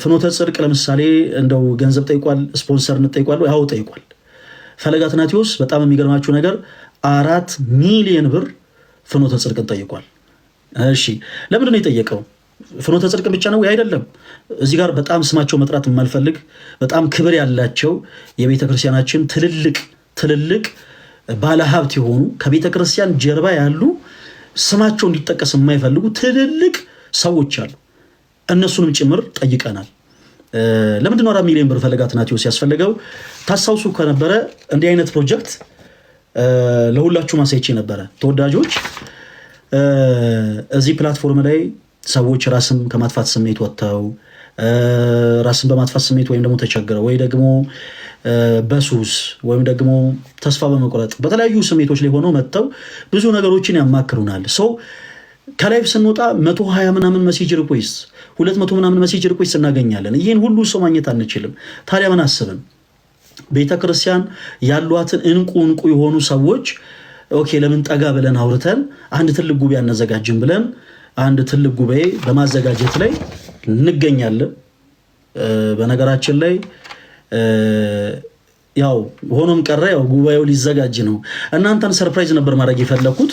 ፍኖተ ጽድቅ ለምሳሌ እንደው ገንዘብ ጠይቋል፣ ስፖንሰርነት ጠይቋል። ያው ጠይቋል። ፈለገ አትናቴዎስ በጣም የሚገርማችሁ ነገር 4 ሚሊዮን ብር ፍኖተ ጽድቅን ጠይቋል። እሺ ለምንድን ነው የጠየቀው? ፍኖተ ጽድቅ ብቻ ነው አይደለም። እዚህ ጋር በጣም ስማቸው መጥራት የማልፈልግ በጣም ክብር ያላቸው የቤተክርስቲያናችን ትልልቅ ባለሀብት የሆኑ ከቤተክርስቲያን ጀርባ ያሉ ስማቸው እንዲጠቀስ የማይፈልጉ ትልልቅ ሰዎች አሉ። እነሱንም ጭምር ጠይቀናል። ለምንድን ነው 4 ሚሊዮን ብር ፈለገ አትናቴዎስ ያስፈልገው? ታስታውሱ ከነበረ እንዲህ አይነት ፕሮጀክት ለሁላችሁ ማሳይቼ ነበረ። ተወዳጆች እዚህ ፕላትፎርም ላይ ሰዎች ራስን ከማጥፋት ስሜት ወጥተው ራስን በማጥፋት ስሜት ወይም ደግሞ ተቸግረው ወይ ደግሞ በሱስ ወይም ደግሞ ተስፋ በመቁረጥ በተለያዩ ስሜቶች ላይ ሆነው መጥተው ብዙ ነገሮችን ያማክሩናል። ሰው ከላይፍ ስንወጣ 120 ምናምን ሜሴጅ ሪኩዌስት 200 ምናምን ሜሴጅ ሪኩዌስት እናገኛለን። ይህን ሁሉ ሰው ማግኘት አንችልም። ታዲያ ምን አስብን? ቤተክርስቲያን ያሏትን እንቁ የሆኑ ሰዎች ኦኬ ለምን ጠጋ ብለን አውርተን አንድ ትልቅ ጉባኤ አናዘጋጅም ብለን አንድ ትልቅ ጉባኤ በማዘጋጀት ላይ እንገኛለን። በነገራችን ላይ ያው ሆኖም ቀረ ያው ጉባኤው ሊዘጋጅ ነው። እናንተን ሰርፕራይዝ ነበር ማድረግ የፈለኩት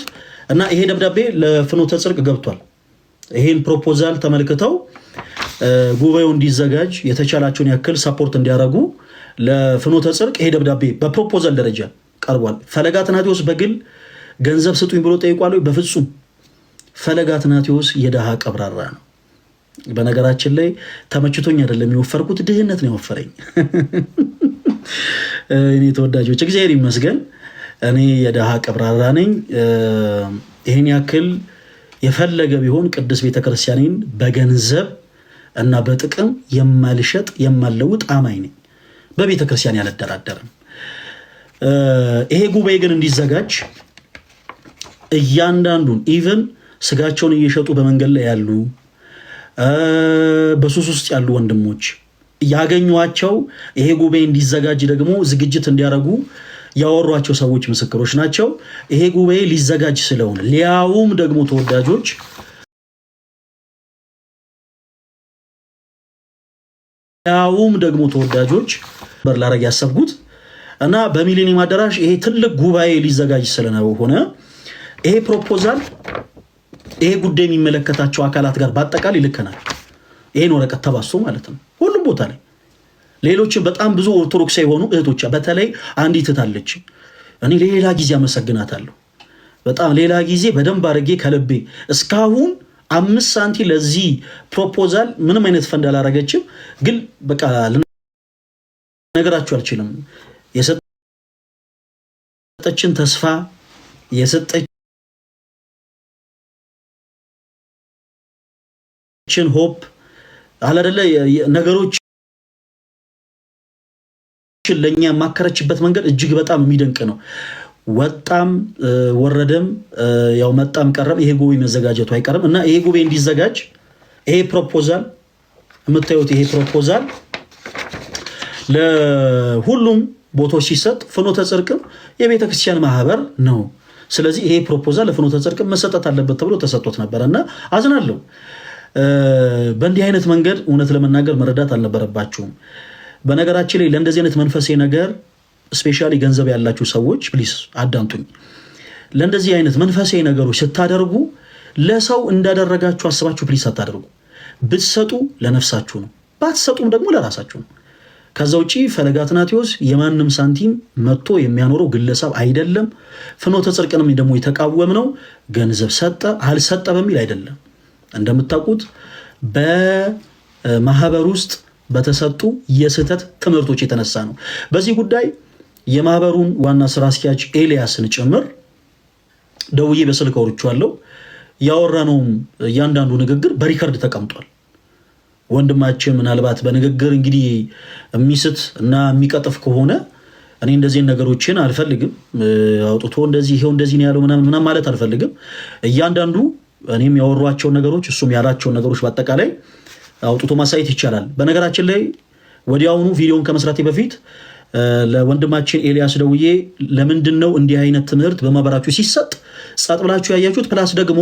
እና ይሄ ደብዳቤ ለፍኖተ ጽድቅ ገብቷል። ይሄን ፕሮፖዛል ተመልክተው ጉባኤው እንዲዘጋጅ የተቻላቸውን ያክል ሰፖርት እንዲያደርጉ ለፍኖተ ጽድቅ ይሄ ደብዳቤ በፕሮፖዛል ደረጃ ቀርቧል። ፈለገ አትናቴዎስ በግል ገንዘብ ስጡኝ ብሎ ጠይቋል? በፍጹም። ፈለገ አትናቴዎስ የደሃ ቀብራራ ነው። በነገራችን ላይ ተመችቶኝ አይደለም የወፈርኩት፣ ድህነት ነው የወፈረኝ። እኔ ተወዳጆች እግዚአብሔር ይመስገን እኔ የደሃ ቀብራራ ነኝ። ይሄን ያክል የፈለገ ቢሆን ቅዱስ ቤተክርስቲያኔን በገንዘብ እና በጥቅም የማልሸጥ የማልለውጥ አማኝ ነኝ። በቤተክርስቲያን ያልደራደርም። ይሄ ጉባኤ ግን እንዲዘጋጅ እያንዳንዱን ኢቭን ስጋቸውን እየሸጡ በመንገድ ላይ ያሉ በሱስ ውስጥ ያሉ ወንድሞች ያገኟቸው ይሄ ጉባኤ እንዲዘጋጅ ደግሞ ዝግጅት እንዲያደርጉ ያወሯቸው ሰዎች ምስክሮች ናቸው። ይሄ ጉባኤ ሊዘጋጅ ስለሆነ ሊያውም ደግሞ ተወዳጆች በር ላረግ ያሰብኩት እና በሚሊኒየም አዳራሽ ይሄ ትልቅ ጉባኤ ሊዘጋጅ ስለሆነ ይሄ ፕሮፖዛል ይሄ ጉዳይ የሚመለከታቸው አካላት ጋር በአጠቃላይ ይልከናል። ይሄን ወረቀት ተባሶ ማለት ነው ሁሉም ቦታ ላይ ሌሎች በጣም ብዙ ኦርቶዶክስ የሆኑ እህቶች በተለይ አንዲት እህት አለች። እኔ ሌላ ጊዜ አመሰግናታለሁ። በጣም ሌላ ጊዜ በደንብ አድርጌ ከልቤ እስካሁን 5 ሳንቲም ለዚህ ፕሮፖዛል ምንም አይነት ፈንድ አላረገችም። ግን በቃ ነገራችሁ አልችልም። የሰጠችን ተስፋ የሰጠችን ሆፕ አላደለ ነገሮች ለኛ ማከረችበት መንገድ እጅግ በጣም የሚደንቅ ነው። ወጣም ወረደም ያው መጣም ቀረም ይሄ ጉባኤ መዘጋጀቱ አይቀርም እና ይሄ ጉባኤ እንዲዘጋጅ ይሄ ፕሮፖዛል የምታዩት ይሄ ፕሮፖዛል ለሁሉም ቦታዎች ሲሰጥ ፍኖተ ጽድቅም የቤተ ክርስቲያን ማህበር ነው። ስለዚህ ይሄ ፕሮፖዛል ለፍኖተ ጽድቅም መሰጠት አለበት ተብሎ ተሰጥቶት ነበርና አዝናለሁ። በእንዲህ አይነት መንገድ እውነት ለመናገር መረዳት አልነበረባችሁም። በነገራችን ላይ ለእንደዚህ አይነት መንፈሳዊ ነገር ስፔሻሊ ገንዘብ ያላችሁ ሰዎች ፕሊስ አዳምጡኝ። ለእንደዚህ አይነት መንፈሳዊ ነገሮች ስታደርጉ ለሰው እንዳደረጋችሁ አስባችሁ ፕሊስ አታደርጉ። ብትሰጡ ለነፍሳችሁ ነው፣ ባትሰጡም ደግሞ ለራሳችሁ ነው። ከዛ ውጪ ፈለገ አትናቴዎስ የማንም ሳንቲም መጥቶ የሚያኖረው ግለሰብ አይደለም። ፍኖተ ጽድቅንም ደግሞ የተቃወም ነው ገንዘብ ሰጠ አልሰጠ በሚል አይደለም። እንደምታውቁት በማህበር ውስጥ በተሰጡ የስህተት ትምህርቶች የተነሳ ነው። በዚህ ጉዳይ የማህበሩን ዋና ስራ አስኪያጅ ኤልያስን ጭምር ደውዬ በስልክ አውርቼዋለሁ። ያወራነውም እያንዳንዱ ንግግር በሪከርድ ተቀምጧል። ወንድማችን ምናልባት በንግግር እንግዲህ የሚስት እና የሚቀጥፍ ከሆነ እኔ እንደዚህ ነገሮችን አልፈልግም። አውጥቶ እንደዚህ ይሄው እንደዚህ ነው ያለው ምናምን ማለት አልፈልግም። እያንዳንዱ እኔም ያወሯቸውን ነገሮች እሱም ያላቸውን ነገሮች በአጠቃላይ አውጥቶ ማሳየት ይቻላል። በነገራችን ላይ ወዲያውኑ ቪዲዮን ከመስራቴ በፊት ለወንድማችን ኤልያስ ደውዬ ለምንድን ነው እንዲህ አይነት ትምህርት በማህበራችሁ ሲሰጥ ጸጥ ብላችሁ ያያችሁት? ፕላስ ደግሞ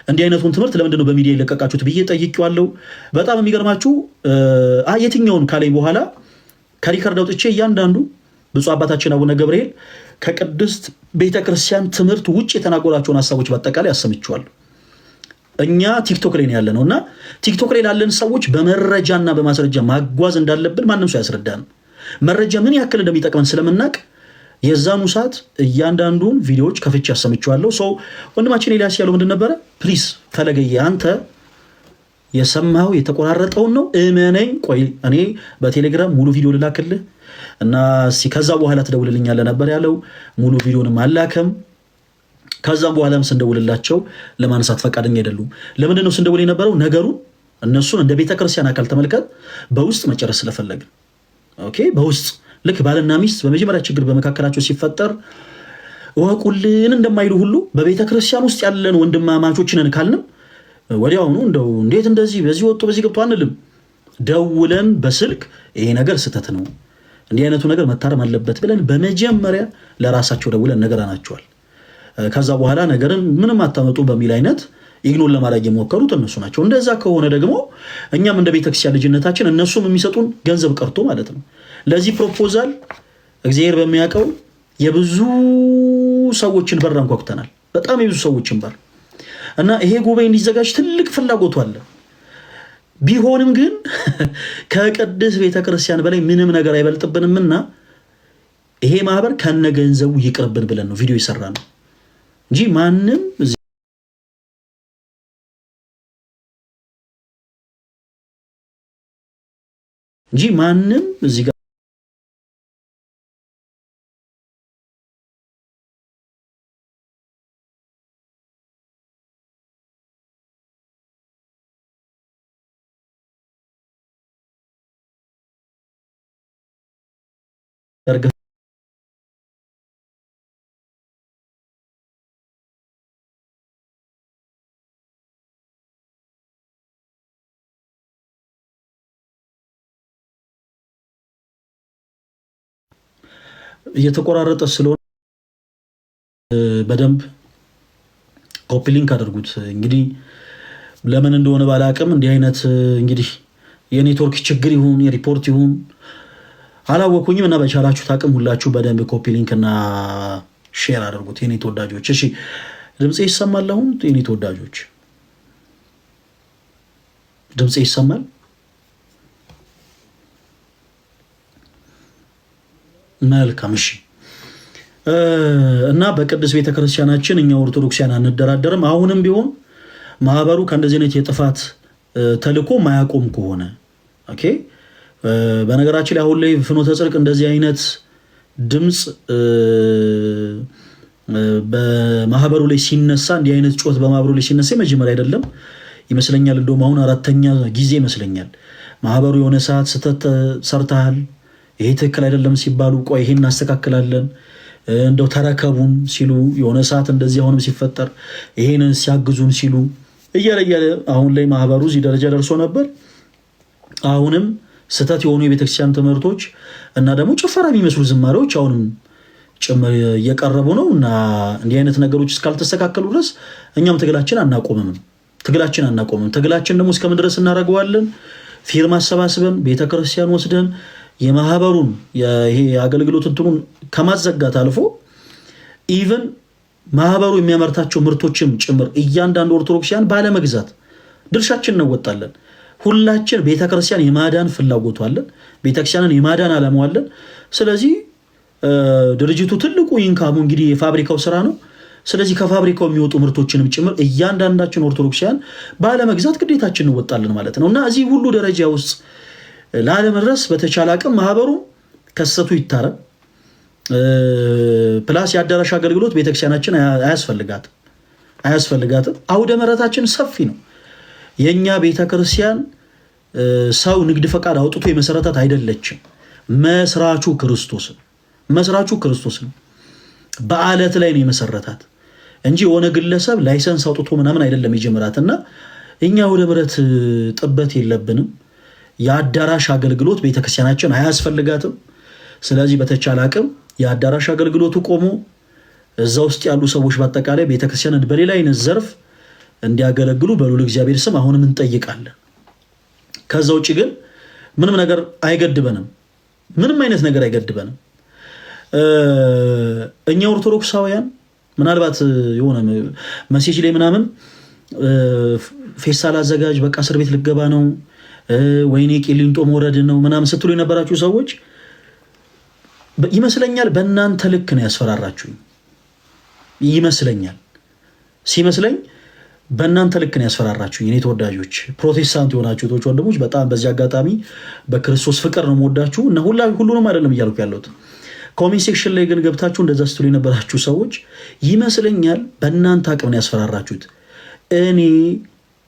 እንዲህ አይነቱን ትምህርት ለምንድን ነው በሚዲያ የለቀቃችሁት ብዬ ጠይቄዋለሁ። በጣም የሚገርማችሁ የትኛውን ካለኝ በኋላ ከሪከርድ አውጥቼ እያንዳንዱ ብፁዕ አባታችን አቡነ ገብርኤል ከቅድስት ቤተክርስቲያን ትምህርት ውጭ የተናገሯቸውን ሀሳቦች በአጠቃላይ አሰምቼዋለሁ። እኛ ቲክቶክ ላይ ያለ ነው እና ቲክቶክ ላይ ላለን ሰዎች በመረጃና በማስረጃ ማጓዝ እንዳለብን ማንም ሰው ያስረዳን። መረጃ ምን ያክል እንደሚጠቅመን ስለምናቅ የዛኑ ሰዓት እያንዳንዱን ቪዲዮዎች ከፍቼ አሰምቼዋለሁ። ሰው ወንድማችን ኤልያስ ያለው ምንድን ነበረ? ፕሊዝ ፈለገዬ አንተ የሰማው የተቆራረጠውን ነው እመነኝ። ቆይ እኔ በቴሌግራም ሙሉ ቪዲዮ ልላክልህ እና ከዛ በኋላ ትደውልልኛለህ ነበር ያለው። ሙሉ ቪዲዮንም አላከም። ከዛም በኋላም ስንደውልላቸው ለማንሳት ፈቃደኛ አይደሉም። ለምንድን ነው ስንደውል የነበረው? ነገሩን እነሱን እንደ ቤተክርስቲያን አካል ተመልከት በውስጥ መጨረስ ስለፈለግን ኦኬ። በውስጥ ልክ ባልና ሚስት በመጀመሪያ ችግር በመካከላቸው ሲፈጠር ወቁልን እንደማይሉ ሁሉ በቤተክርስቲያን ውስጥ ያለን ወንድማማቾችንን ካልንም ወዲያውኑ እንደው እንዴት እንደዚህ በዚህ ወጥቶ በዚህ ገብቶ አንልም። ደውለን በስልክ ይሄ ነገር ስህተት ነው፣ እንዲህ አይነቱ ነገር መታረም አለበት ብለን በመጀመሪያ ለራሳቸው ደውለን ነገራናቸዋል። ከዛ በኋላ ነገርን ምንም አታመጡ በሚል አይነት ኢግኖር ለማድረግ የሞከሩት እነሱ ናቸው። እንደዛ ከሆነ ደግሞ እኛም እንደ ቤተክርስቲያን ልጅነታችን እነሱም የሚሰጡን ገንዘብ ቀርቶ ማለት ነው። ለዚህ ፕሮፖዛል እግዚአብሔር በሚያውቀው የብዙ ሰዎችን በር አንኳኩተናል። በጣም የብዙ ሰዎችን በር እና ይሄ ጉባኤ እንዲዘጋጅ ትልቅ ፍላጎቱ አለ። ቢሆንም ግን ከቅድስት ቤተክርስቲያን በላይ ምንም ነገር አይበልጥብንምና ይሄ ማህበር ከነ ገንዘቡ ይቅርብን ብለን ነው ቪዲዮ ይሰራ ነው እንጂ ማንም እዚህ ጋር እየተቆራረጠ ስለሆነ በደንብ ኮፒ ሊንክ አድርጉት። እንግዲህ ለምን እንደሆነ ባላቅም እንዲህ አይነት እንግዲህ የኔትወርክ ችግር ይሁን የሪፖርት ይሁን አላወኩኝም እና በቻላችሁት አቅም ሁላችሁ በደንብ ኮፒ ሊንክ እና ሼር አድርጉት የኔ ተወዳጆች። እሺ ድምጼ ይሰማል? አሁን የኔ ተወዳጆች ድምጼ ይሰማል? መልካም። እሺ እና በቅድስት ቤተክርስቲያናችን እኛ ኦርቶዶክሲያን አንደራደርም። አሁንም ቢሆን ማህበሩ ከእንደዚህ አይነት የጥፋት ተልኮ ማያቆም ከሆነ ኦኬ። በነገራችን ላይ አሁን ላይ ፍኖተ ጽድቅ እንደዚህ አይነት ድምፅ በማህበሩ ላይ ሲነሳ እንዲህ አይነት ጮት በማህበሩ ላይ ሲነሳ መጀመሪያ አይደለም ይመስለኛል። እንደውም አሁን አራተኛ ጊዜ ይመስለኛል። ማህበሩ የሆነ ሰዓት ስህተት ሰርተሃል፣ ይሄ ትክክል አይደለም ሲባሉ ቆይ ይሄን እናስተካክላለን እንደው ተረከቡን ሲሉ የሆነ ሰዓት እንደዚህ አሁንም ሲፈጠር ይሄን ሲያግዙን ሲሉ እያለ አሁን ላይ ማህበሩ እዚህ ደረጃ ደርሶ ነበር። አሁንም ስህተት የሆኑ የቤተክርስቲያን ትምህርቶች እና ደግሞ ጭፈራ የሚመስሉ ዝማሬዎች አሁንም ጭምር እየቀረቡ ነው እና እንዲህ አይነት ነገሮች እስካልተስተካከሉ ድረስ እኛም ትግላችን አናቆምም። ትግላችን ደግሞ እስከምን ድረስ እናደርገዋለን? ፊርማ አሰባስበን ቤተክርስቲያን ወስደን የማህበሩን ይሄ አገልግሎት እንትኑን ከማዘጋት አልፎ ኢቭን ማህበሩ የሚያመርታቸው ምርቶችም ጭምር እያንዳንዱ ኦርቶዶክሲያን ባለመግዛት ድርሻችን እንወጣለን። ሁላችን ቤተክርስቲያን የማዳን ፍላጎቱ አለን። ቤተክርስቲያንን የማዳን ዓላማው አለን። ስለዚህ ድርጅቱ ትልቁ ኢንካሙ እንግዲህ የፋብሪካው ስራ ነው። ስለዚህ ከፋብሪካው የሚወጡ ምርቶችንም ጭምር እያንዳንዳችን ኦርቶዶክሲያን ባለመግዛት ግዴታችን እንወጣለን ማለት ነው እና እዚህ ሁሉ ደረጃ ውስጥ ላለመድረስ በተቻለ አቅም ማህበሩ ከሰቱ ይታረም። ፕላስ የአዳራሽ አገልግሎት ቤተክርስቲያናችን አያስፈልጋትም። አውደ ምሕረታችን ሰፊ ነው። የኛ ቤተክርስቲያን ሰው ንግድ ፈቃድ አውጥቶ የመሰረታት አይደለችም። መስራቹ ክርስቶስ ነው። በአለት ላይ ነው የመሰረታት እንጂ የሆነ ግለሰብ ላይሰንስ አውጥቶ ምናምን አይደለም የጀመራትና እኛ ወደ ምረት ጥበት የለብንም። የአዳራሽ አገልግሎት ቤተክርስቲያናችን አያስፈልጋትም። ስለዚህ በተቻለ አቅም የአዳራሽ አገልግሎቱ ቆሞ እዛ ውስጥ ያሉ ሰዎች በአጠቃላይ ቤተክርስቲያንን በሌላ አይነት ዘርፍ እንዲያገለግሉ በልዑል እግዚአብሔር ስም አሁንም እንጠይቃለን። ከዛ ውጭ ግን ምንም ነገር አይገድበንም። ምንም አይነት ነገር አይገድበንም። እኛ ኦርቶዶክሳውያን ምናልባት የሆነ መሴጅ ላይ ምናምን ፌስታል አዘጋጅ በቃ እስር ቤት ልገባ ነው ወይኔ ቂሊንጦ መውረድ ነው ምናምን ስትሉ የነበራችሁ ሰዎች ይመስለኛል በእናንተ ልክ ነው ያስፈራራችሁኝ። ሲመስለኝ በእናንተ ልክ ነው ያስፈራራችሁኝ። እኔ ተወዳጆች ፕሮቴስታንት የሆናችሁ እህቶች ወንድሞች፣ በጣም በዚህ አጋጣሚ በክርስቶስ ፍቅር ነው የምወዳችሁ እና ሁሉንም አይደለም እያልኩ ያለሁት። ኮሜንት ሴክሽን ላይ ግን ገብታችሁ እንደዛ ስትሉ የነበራችሁ ሰዎች ይመስለኛል በእናንተ አቅም ነው ያስፈራራችሁት። እኔ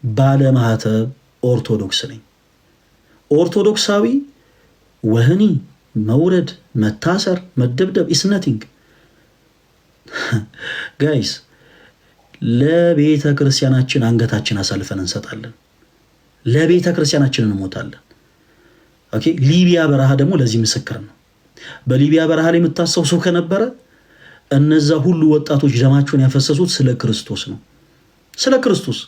ባለማህተብ ኦርቶዶክስ ነኝ። ኦርቶዶክሳዊ ወህኒ መውረድ፣ መታሰር፣ መደብደብ ኢስ ነቲንግ ጋይስ። ለቤተ ክርስቲያናችን አንገታችን አሳልፈን እንሰጣለን። ለቤተ ክርስቲያናችን እንሞታለን። ኦኬ። ሊቢያ በረሃ ደግሞ ለዚህ ምስክር ነው። በሊቢያ በረሃ ላይ የምታስታውሱ ከነበረ እነዛ ሁሉ ወጣቶች ደማቸውን ያፈሰሱት ስለ ክርስቶስ ነው። ስለ ክርስቶስ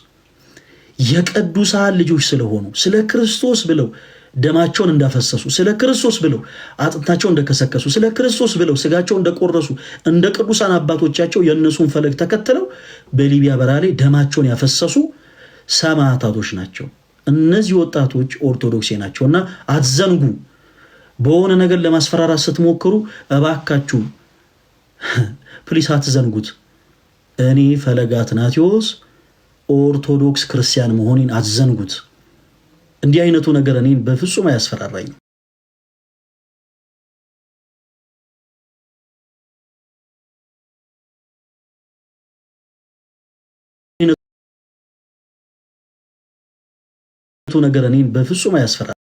የቅዱሳን ልጆች ስለሆኑ ስለ ክርስቶስ ብለው ደማቸውን እንዳፈሰሱ፣ ስለ ክርስቶስ ብለው አጥንታቸውን እንደከሰከሱ፣ ስለ ክርስቶስ ብለው ስጋቸውን እንደቆረሱ እንደ ቅዱሳን አባቶቻቸው የእነሱን ፈለግ ተከትለው በሊቢያ በረሃ ላይ ደማቸውን ያፈሰሱ ሰማዕታቶች ናቸው። እነዚህ ወጣቶች ኦርቶዶክሴ ናቸው እና አትዘንጉ። በሆነ ነገር ለማስፈራራት ስትሞክሩ እባካችሁ ፕሊስ አትዘንጉት። እኔ ፈለገ አትናቴዎስ ኦርቶዶክስ ክርስቲያን መሆኔን አትዘንጉት። እንዲህ አይነቱ ነገር እኔን በፍጹም አያስፈራራኝም። ነገር እኔን በፍጹም አያስፈራራኝም።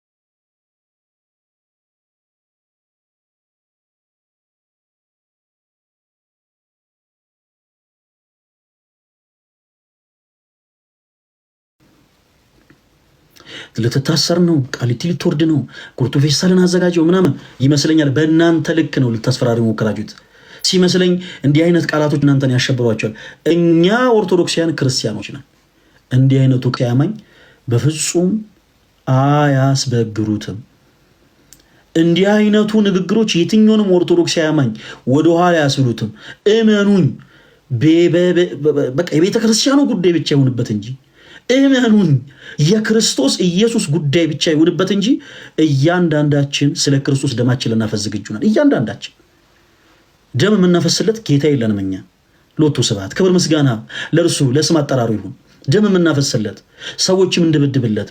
ልትታሰር ነው፣ ቃሊቲ ልትወርድ ነው፣ ጉርቱ ፌስታልን አዘጋጀው ምናምን ይመስለኛል። በእናንተ ልክ ነው ልታስፈራሪ ሞከራችሁት ሲመስለኝ። እንዲህ አይነት ቃላቶች እናንተን ያሸብሯቸዋል። እኛ ኦርቶዶክሳውያን ክርስቲያኖች ነን። እንዲህ አይነቱ ያማኝ በፍጹም አያስበግሩትም። እንዲህ አይነቱ ንግግሮች የትኛውንም ኦርቶዶክስ ያማኝ ወደኋላ ያስብሉትም። እመኑኝ፣ በቃ የቤተ ክርስቲያኑ ጉዳይ ብቻ ይሁንበት እንጂ እመኑኝ የክርስቶስ ኢየሱስ ጉዳይ ብቻ ይሁንበት እንጂ እያንዳንዳችን ስለ ክርስቶስ ደማችን ልናፈስ ዝግጁ ነን። እያንዳንዳችን ደም የምናፈስለት ጌታ የለንም እኛ። ሎቱ ስብሐት፣ ክብር ምስጋና ለእርሱ ለስም አጠራሩ ይሁን። ደም የምናፈስለት ሰዎችም እንደበድብለት